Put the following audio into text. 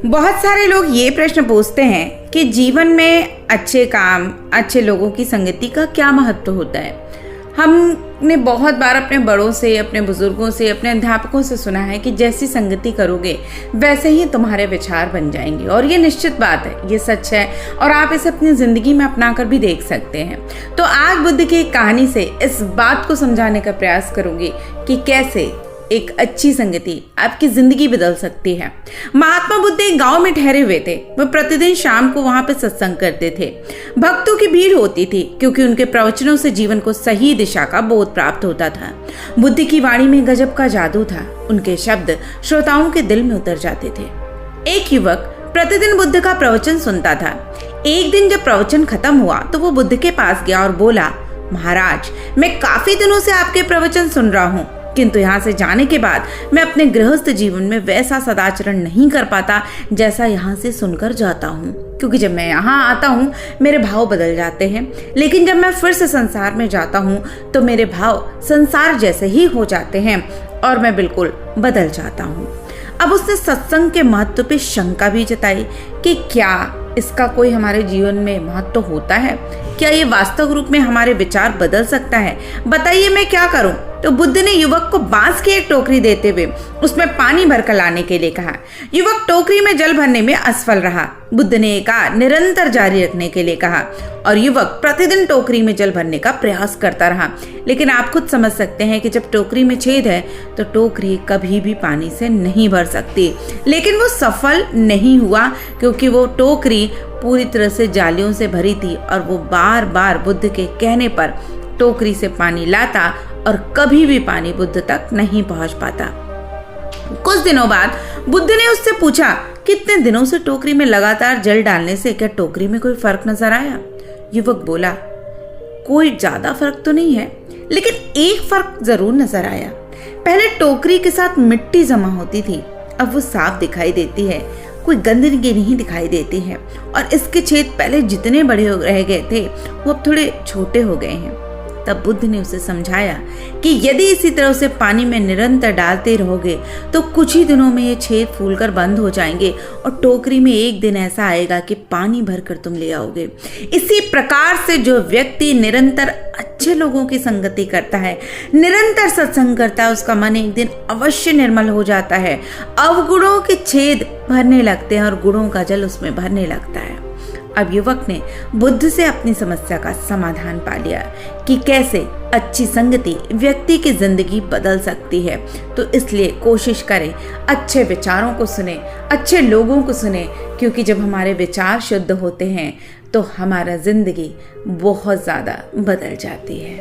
बहुत सारे लोग ये प्रश्न पूछते हैं कि जीवन में अच्छे काम, अच्छे लोगों की संगति का क्या महत्व होता है। हमने बहुत बार अपने बड़ों से, अपने बुजुर्गों से, अपने अध्यापकों से सुना है कि जैसी संगति करोगे वैसे ही तुम्हारे विचार बन जाएंगे। और ये निश्चित बात है, ये सच है और आप इसे अपनी जिंदगी में अपना कर भी देख सकते हैं। तो आज बुद्ध की एक कहानी से इस बात को समझाने का प्रयास करूंगी कि कैसे एक अच्छी संगति आपकी जिंदगी बदल सकती है। महात्मा बुद्ध एक गांव में ठहरे हुए थे। वे प्रतिदिन शाम को वहां पर सत्संग करते थे। भक्तों की भीड़ होती थी क्योंकि उनके प्रवचनों से जीवन को सही दिशा का बोध प्राप्त होता था। बुद्ध की वाणी में गजब का जादू था। उनके शब्द श्रोताओं के दिल में उतर जाते थे। एक युवक प्रतिदिन बुद्ध का प्रवचन सुनता था। एक दिन जब प्रवचन खत्म हुआ तो वो बुद्ध के पास गया और बोला, महाराज, मैं काफी दिनों से आपके प्रवचन सुन रहा हूँ, किंतु यहाँ से जाने के बाद मैं अपने गृहस्थ जीवन में वैसा सदाचरण नहीं कर पाता जैसा यहाँ से सुनकर जाता हूँ। क्योंकि जब मैं यहाँ आता हूँ मेरे भाव बदल जाते हैं, लेकिन जब मैं फिर से संसार में जाता हूँ तो मेरे भाव संसार जैसे ही हो जाते हैं और मैं बिल्कुल बदल जाता हूँ। अब उसने सत्संग के महत्व पे शंका भी जताई कि क्या इसका कोई हमारे जीवन में महत्व होता है, क्या ये वास्तव रूप में हमारे विचार बदल सकता है, बताइए मैं क्या करूं। तो बुद्ध ने युवक को बांस की एक टोकरी देते हुए उसमें पानी भरकर लाने के लिए कहा। युवक टोकरी में जल भरने में असफल रहा। बुद्ध ने एक निरंतर जारी रखने के लिए कहा और युवक प्रतिदिन टोकरी में जल भरने का प्रयास करता रहा। लेकिन आप खुद समझ सकते हैं कि जब टोकरी में छेद है तो टोकरी कभी भी पानी से नहीं भर सकती। लेकिन वो सफल नहीं हुआ क्योंकि वो टोकरी पूरी तरह से जालियों से भरी थी और वो बार बार बुद्ध के कहने पर टोकरी से पानी लाता और कभी भी पानी बुद्ध तक नहीं पहुंच पाता। कुछ दिनों बाद बुद्ध ने उससे पूछा, कितने दिनों से टोकरी में लगातार जल डालने से क्या टोकरी में कोई फर्क नजर आया? युवक बोला, कोई ज्यादा फर्क तो नहीं है, लेकिन एक फर्क जरूर नजर आया। पहले टोकरी के साथ मिट्टी जमा होती थी, अब वो साफ दिखाई देती है, कोई गंदगी नहीं दिखाई देती है और इसके छेद पहले जितने बड़े रह गए थे वो अब थोड़े छोटे हो गए हैं। तब बुद्ध ने उसे समझाया कि यदि इसी तरह से पानी में निरंतर डालते रहोगे तो कुछ ही दिनों में ये छेद फूलकर बंद हो जाएंगे और टोकरी में एक दिन ऐसा आएगा कि पानी भरकर तुम ले आओगे। इसी प्रकार से जो व्यक्ति निरंतर अच्छे लोगों की संगति करता है, निरंतर सत्संग करता है, उसका मन एक दिन अवश्य निर्मल हो जाता है। अवगुणों के छेद भरने लगते हैं और गुणों का जल उसमें भरने लगता है। अब युवक ने बुद्ध से अपनी समस्या का समाधान पा लिया कि कैसे अच्छी संगति व्यक्ति की जिंदगी बदल सकती है। तो इसलिए कोशिश करें, अच्छे विचारों को सुने, अच्छे लोगों को सुने, क्योंकि जब हमारे विचार शुद्ध होते हैं तो हमारा जिंदगी बहुत ज़्यादा बदल जाती है।